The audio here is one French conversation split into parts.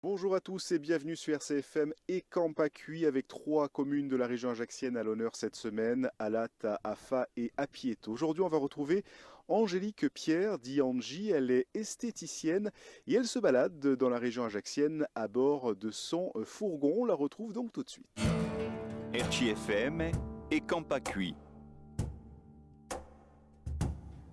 Bonjour à tous et bienvenue sur RCFM et Campacui avec trois communes de la région ajaxienne à l'honneur cette semaine, Alat, Afa et Apieto. Aujourd'hui, on va retrouver Angélique Pierre, dit Angie. Elle est esthéticienne et elle se balade dans la région ajaxienne à bord de son fourgon. On la retrouve donc tout de suite. RCFM et Campacui.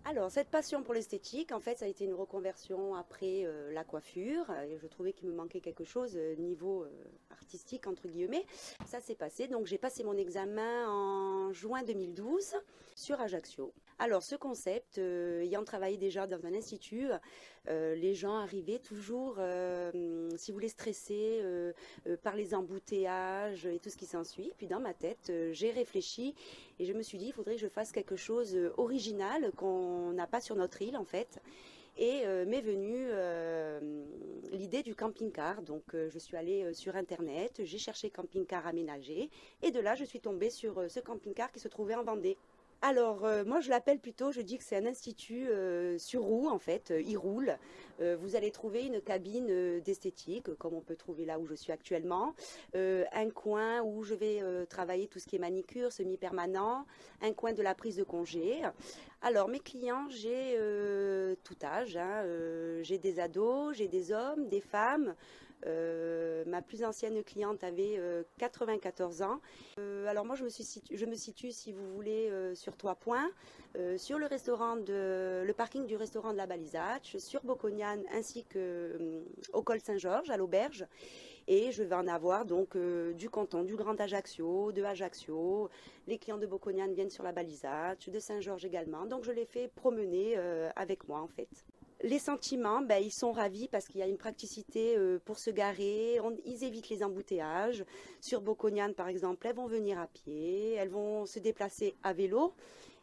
Alors, cette passion pour l'esthétique, en fait, ça a été une reconversion après la coiffure. Et je trouvais qu'il me manquait quelque chose niveau artistique, entre guillemets. Ça s'est passé. Donc, j'ai passé mon examen en juin 2012 sur Ajaccio. Alors, ce concept, ayant travaillé déjà dans un institut, les gens arrivaient toujours, si vous voulez, stressés par les embouteillages et tout ce qui s'ensuit. Puis, dans ma tête, j'ai réfléchi et je me suis dit, il faudrait que je fasse quelque chose original qu'on n'a pas sur notre île en fait. Et m'est venue l'idée du camping-car. Donc je suis allée sur internet, j'ai cherché camping-car aménagé et de là je suis tombée sur ce camping-car qui se trouvait en Vendée. Alors, moi je l'appelle plutôt, je dis que c'est un institut sur roue en fait, il roule. Vous allez trouver une cabine d'esthétique, comme on peut trouver là où je suis actuellement, un coin où je vais travailler tout ce qui est manicure, semi-permanent, un coin de la prise de congé. Alors, mes clients, j'ai tout âge, hein, j'ai des ados, j'ai des hommes, des femmes. Ma plus ancienne cliente avait 94 ans. Alors moi je me situe si vous voulez sur 3 points, sur le parking du restaurant de la Balisatch, sur Bocognane ainsi que au col Saint-Georges à l'auberge. Et je vais en avoir donc du canton du Grand Ajaccio, de Ajaccio. Les clients de Bocognane viennent sur la Balisatch, de Saint-Georges également. Donc je les fais promener avec moi en fait. Les sentiments, ben, ils sont ravis parce qu'il y a une praticité pour se garer, ils évitent les embouteillages. Sur Bocognane, par exemple, elles vont venir à pied, elles vont se déplacer à vélo.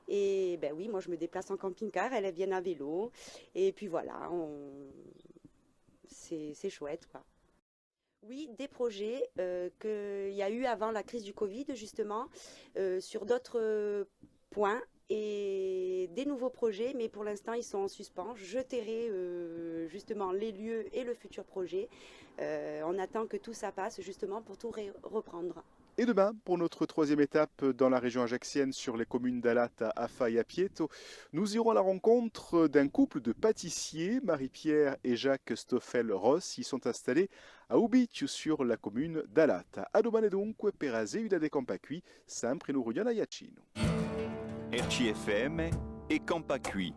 Et ben oui, moi je me déplace en camping-car, elles viennent à vélo. Et puis voilà, c'est chouette, quoi. Oui, des projets qu'il y a eu avant la crise du Covid, justement, sur d'autres points et des nouveaux projets, mais pour l'instant, ils sont en suspens. Je tairai justement les lieux et le futur projet. On attend que tout ça passe, justement, pour tout reprendre. Et demain, pour notre troisième étape dans la région ajaxienne sur les communes d'Alat, Afa et Apieto, nous irons à la rencontre d'un couple de pâtissiers, Marie-Pierre et Jacques Stoffel-Ross. Ils sont installés a Ubiccio sur la commune d'Alat. A domani dunque per Azeida de Campacui, sempre in Uruguay Ayacino. RCFM et Campacui.